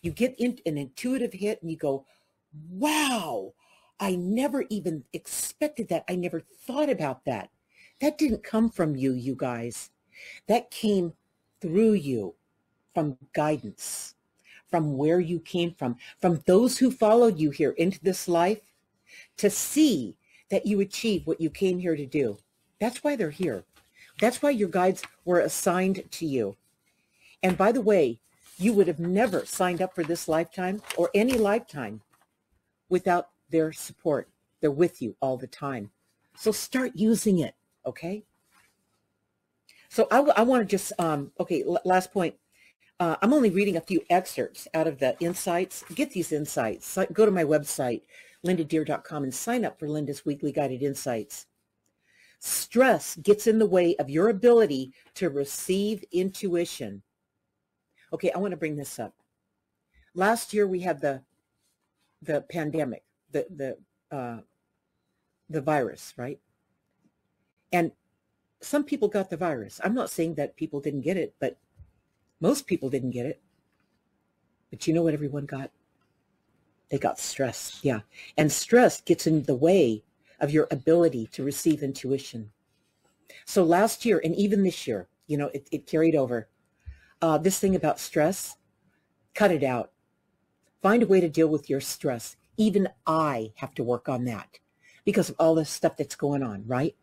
You get in an intuitive hit and you go, wow, I never even expected that. I never thought about that. That didn't come from you, you guys. That came through you, from guidance, from where you came from those who followed you here into this life to see that you achieve what you came here to do. That's why they're here. That's why your guides were assigned to you. And by the way, you would have never signed up for this lifetime or any lifetime without their support. They're with you all the time. So start using it, okay? So I want to just, last point. I'm only reading a few excerpts out of the insights. Get these insights. Go to my website, lindadeir.com, and sign up for Linda's Weekly Guided Insights. Stress gets in the way of your ability to receive intuition. Okay, I want to bring this up. Last year we had the pandemic, the virus, right? And some people got the virus. I'm not saying that people didn't get it, but most people didn't get it. But you know what everyone got? They got stress. Yeah. And stress gets in the way of your ability to receive intuition. So last year, and even this year, it carried over. This thing about stress, cut it out. Find a way to deal with your stress. Even I have to work on that because of all this stuff that's going on, right?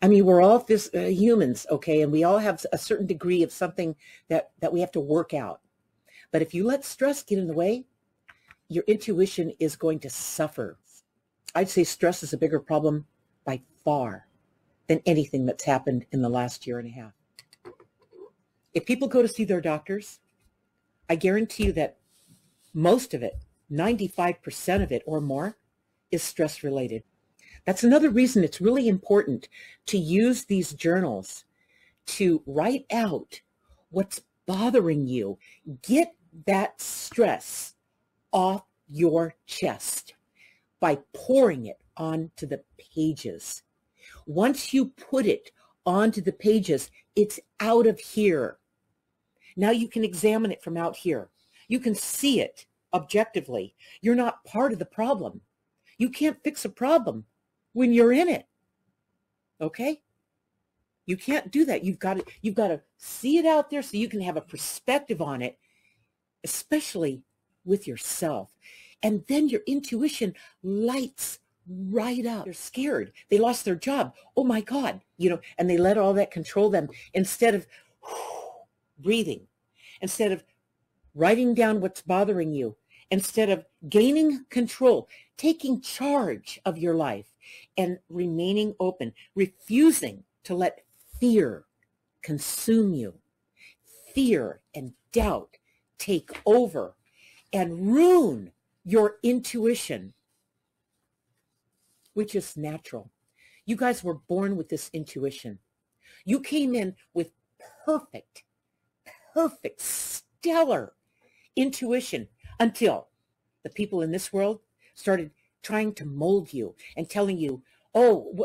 I mean, we're all humans, okay? And we all have a certain degree of something that we have to work out. But if you let stress get in the way, your intuition is going to suffer. I'd say stress is a bigger problem by far than anything that's happened in the last year and a half. If people go to see their doctors, I guarantee you that most of it, 95% of it or more, is stress related. That's another reason it's really important to use these journals to write out what's bothering you. Get that stress off your chest by pouring it onto the pages. Once you put it onto the pages, it's out of here. Now you can examine it from out here. You can see it objectively. You're not part of the problem. You can't fix a problem when you're in it. Okay? You can't do that. You've got to see it out there so you can have a perspective on it, especially with yourself. And then your intuition lights right up. They're scared. They lost their job. Oh my God. And they let all that control them instead of breathing, instead of writing down what's bothering you, instead of gaining control, taking charge of your life and remaining open, refusing to let fear consume you. Fear and doubt take over and ruin your intuition, which is natural. You guys were born with this intuition. You came in with perfect, stellar intuition until the people in this world started trying to mold you and telling you, oh,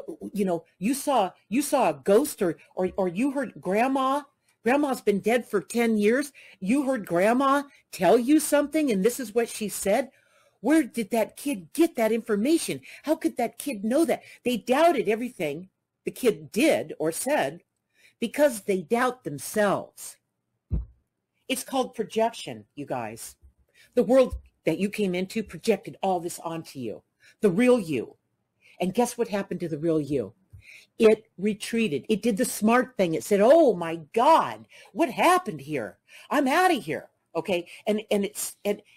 you saw a ghost or you heard grandma's been dead for 10 years. You heard grandma tell you something and this is what she said. Where did that kid get that information? How could that kid know that? They doubted everything the kid did or said because they doubt themselves. It's called projection, you guys. The world that you came into projected all this onto you, the real you. And guess what happened to the real you? It retreated. It did the smart thing. It said, oh my God, what happened here? I'm out of here. Okay. And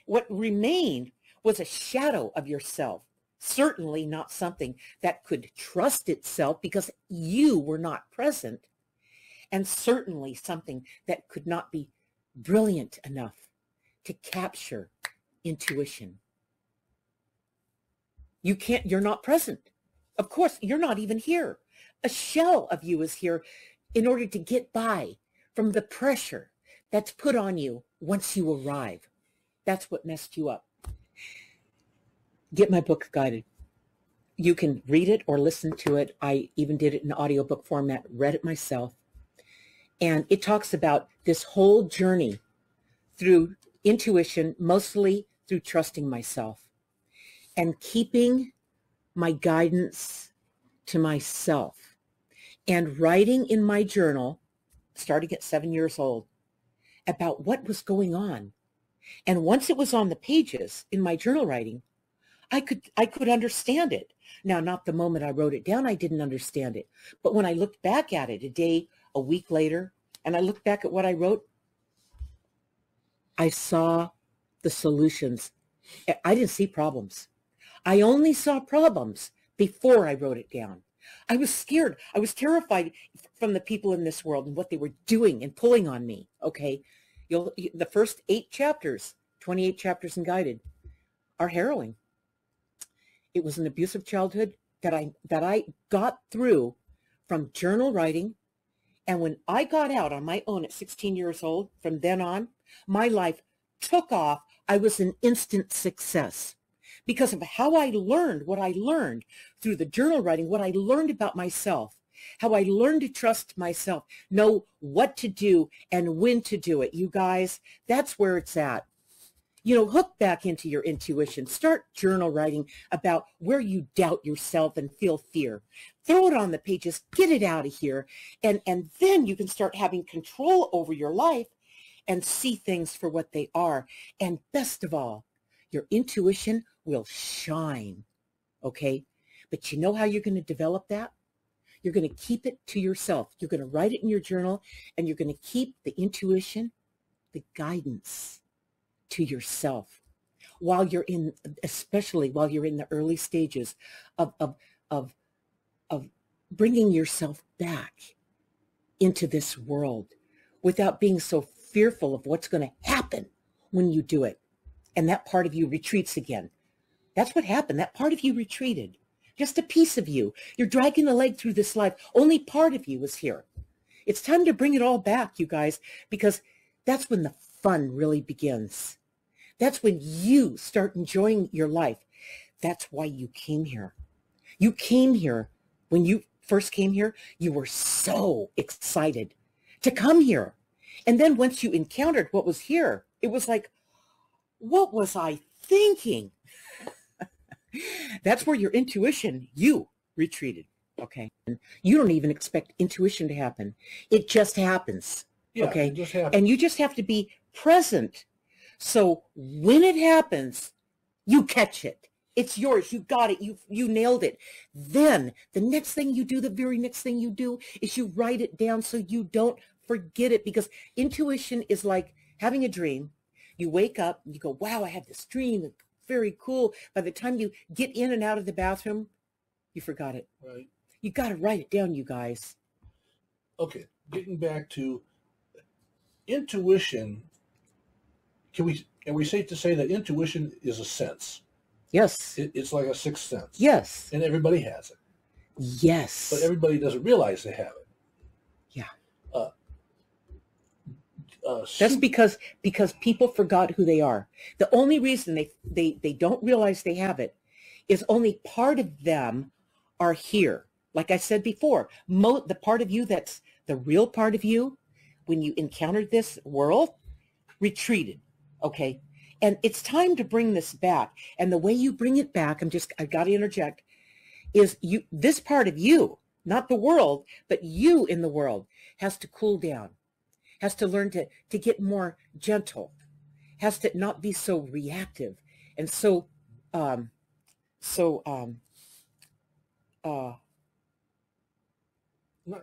what remained was a shadow of yourself. Certainly not something that could trust itself because you were not present. And certainly something that could not be brilliant enough to capture intuition. You're not present. Of course, you're not even here. A shell of you is here in order to get by from the pressure that's put on you once you arrive. That's what messed you up. Get my book guided. You can read it or listen to it. I even did it in audiobook format, read it myself. And it talks about this whole journey through intuition, mostly through trusting myself and keeping my guidance to myself and writing in my journal, starting at 7 years old, about what was going on. And once it was on the pages in my journal writing, I could understand it. Now, not the moment I wrote it down, I didn't understand it. But when I looked back at it a week later, and I looked back at what I wrote, I saw the solutions. I didn't see problems. I only saw problems before I wrote it down. I was scared. I was terrified from the people in this world and what they were doing and pulling on me. Okay. The first 8 chapters, 28 chapters in Guided, are harrowing. It was an abusive childhood that I got through from journal writing. And when I got out on my own at 16 years old, from then on, my life took off. I was an instant success because of how I learned what I learned through the journal writing, what I learned about myself, how I learned to trust myself, know what to do and when to do it. You guys, that's where it's at. Hook back into your intuition. Start journal writing about where you doubt yourself and feel fear. Throw it on the pages, get it out of here, and then you can start having control over your life and see things for what they are. And best of all, your intuition will shine, okay? But you know how you're going to develop that? You're going to keep it to yourself. You're going to write it in your journal, and you're going to keep the intuition, the guidance to yourself especially while you're in the early stages of bringing yourself back into this world without being so fearful of what's going to happen when you do it. And that part of you retreats again. That's what happened. That part of you retreated. Just a piece of you. You're dragging a leg through this life. Only part of you is here. It's time to bring it all back, you guys, because that's when the fun really begins. That's when you start enjoying your life. That's why you came here. You came here. When you first came here, you were so excited to come here. And then once you encountered what was here, it was like, what was I thinking? That's where your intuition, you retreated. Okay. You don't even expect intuition to happen. It just happens. Yeah, okay. It just happens. And you just have to be present. So when it happens, you catch it. It's yours. You got it. You nailed it. Then the next thing you do, the very next thing you do is you write it down so you don't forget it, because intuition is like having a dream. You wake up and you go, wow, I had this dream. It's very cool. By the time you get in and out of the bathroom, you forgot it. Right. You got to write it down, you guys. Okay. Getting back to intuition, are we safe to say that intuition is a sense? Yes. It's like a sixth sense. Yes. And everybody has it. Yes. But everybody doesn't realize they have it. Yeah. That's because people forgot who they are. The only reason they don't realize they have it is only part of them are here. Like I said before, the part of you that's the real part of you, when you encountered this world, retreated. Okay. And it's time to bring this back. And the way you bring it back, I got to interject, is this part of you, not the world, but you in the world, has to cool down, has to learn to get more gentle, has to not be so reactive and so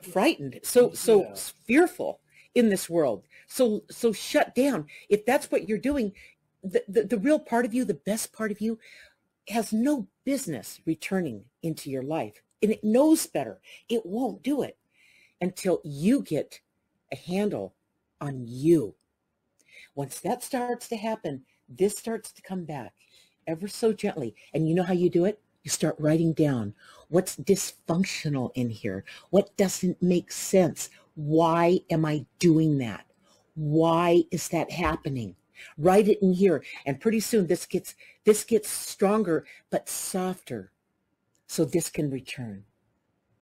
frightened, so fearful in this world. So shut down. If that's what you're doing, the real part of you, the best part of you, has no business returning into your life. And it knows better. It won't do it until you get a handle on you. Once that starts to happen, this starts to come back ever so gently. And you know how you do it? You start writing down what's dysfunctional in here. What doesn't make sense? Why am I doing that? Why is that happening? Write it in here. And pretty soon this gets stronger, but softer. So this can return.